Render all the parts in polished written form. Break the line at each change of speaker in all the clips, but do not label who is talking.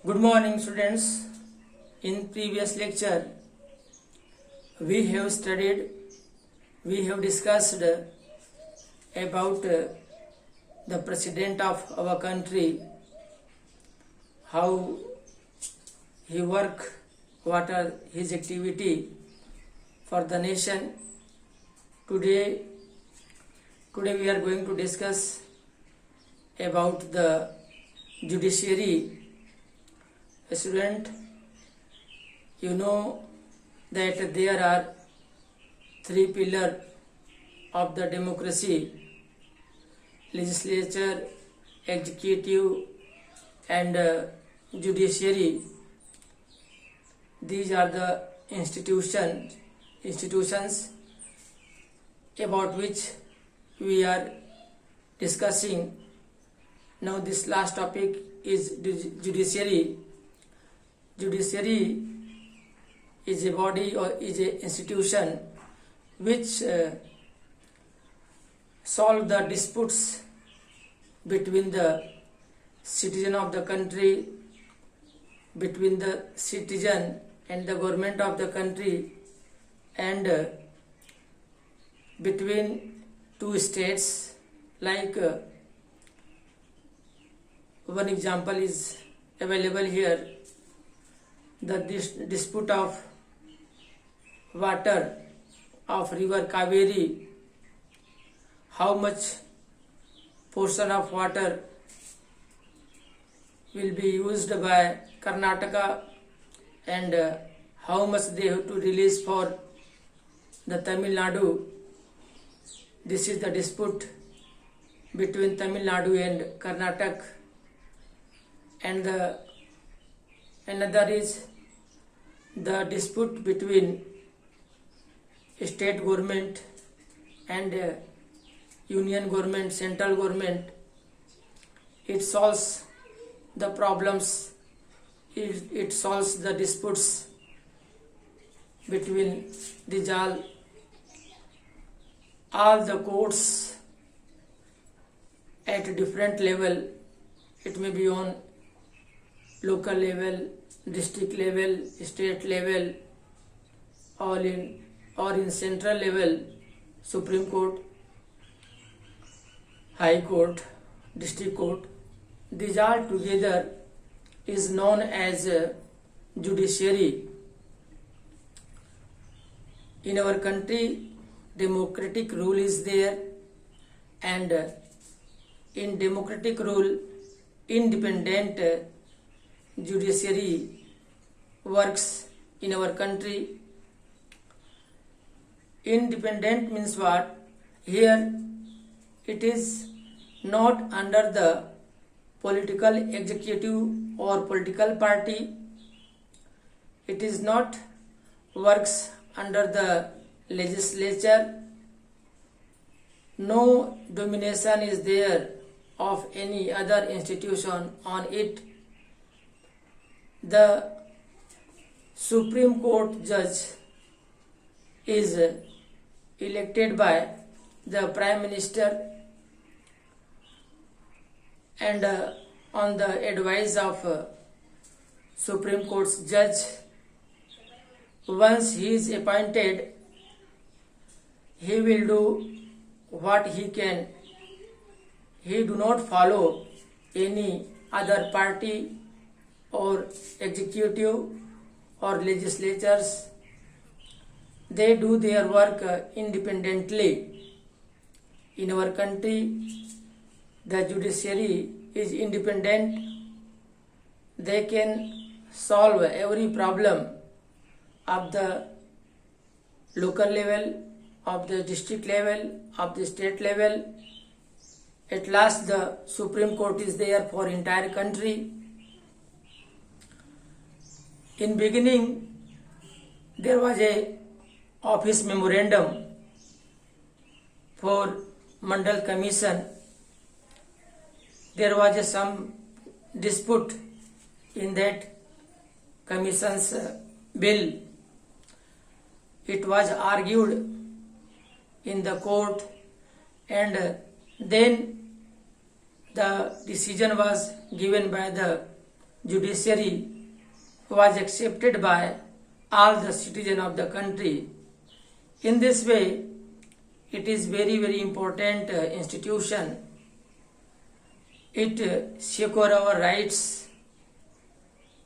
Good morning, students. In previous lecture, we have discussed about the president of our country, how he work, what are his activity for the nation. Today we are going to discuss about the judiciary. Student, you know that there are three pillars of the democracy: legislature, executive, and judiciary. These are the institutions about which we are discussing. Now this last topic is judiciary. Judiciary is a body or is an institution which solve the disputes between the citizen of the country, between the citizen and the government of the country, and between two states. Like one example is available here: the dispute of water of river Kaveri. How much portion of water will be used by Karnataka, and how much they have to release for the Tamil Nadu. This is the dispute between Tamil Nadu and Karnataka. And another is the dispute between state government and union government, central government. It solves the problems, it solves the disputes between these all the courts at different level. It may be on local level, district level, state level, or in central level, Supreme Court, High Court, District Court. These all together is known as judiciary. In our country, democratic rule is there, and in democratic rule, independent judiciary works in our country. Independent means what? Here it is not under the political executive or political party. It is not works under the legislature. No domination is there of any other institution on it. The Supreme Court judge is elected by the Prime Minister, and on the advice of Supreme Court's judge, once he is appointed, he will do what he can. He do not follow any other party or executive or legislatures. They do their work independently. In our country, the judiciary is independent. They can solve every problem of the local level, of the district level, of the state level. At last, the Supreme Court is there for entire country. In beginning, there was a office memorandum for Mandal Commission. There was some dispute in that commission's bill. It was argued in the court, and then the decision was given by the judiciary was accepted by all the citizens of the country. In this way, it is very important institution. It secure our rights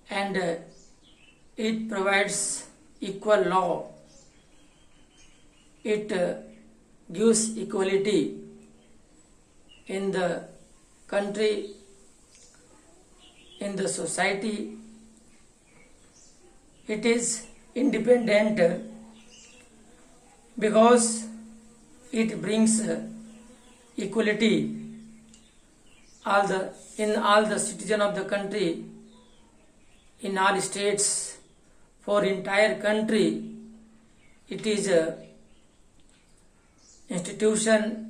and it provides equal law. It gives equality in the country, in the society. It is independent because it brings equality in all the citizens of the country, in all states, for entire country. It is a institution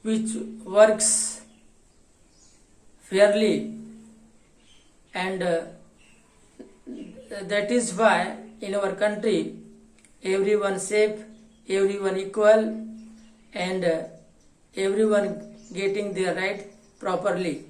which works fairly, and that is why in our country everyone safe, everyone equal, and everyone getting their right properly.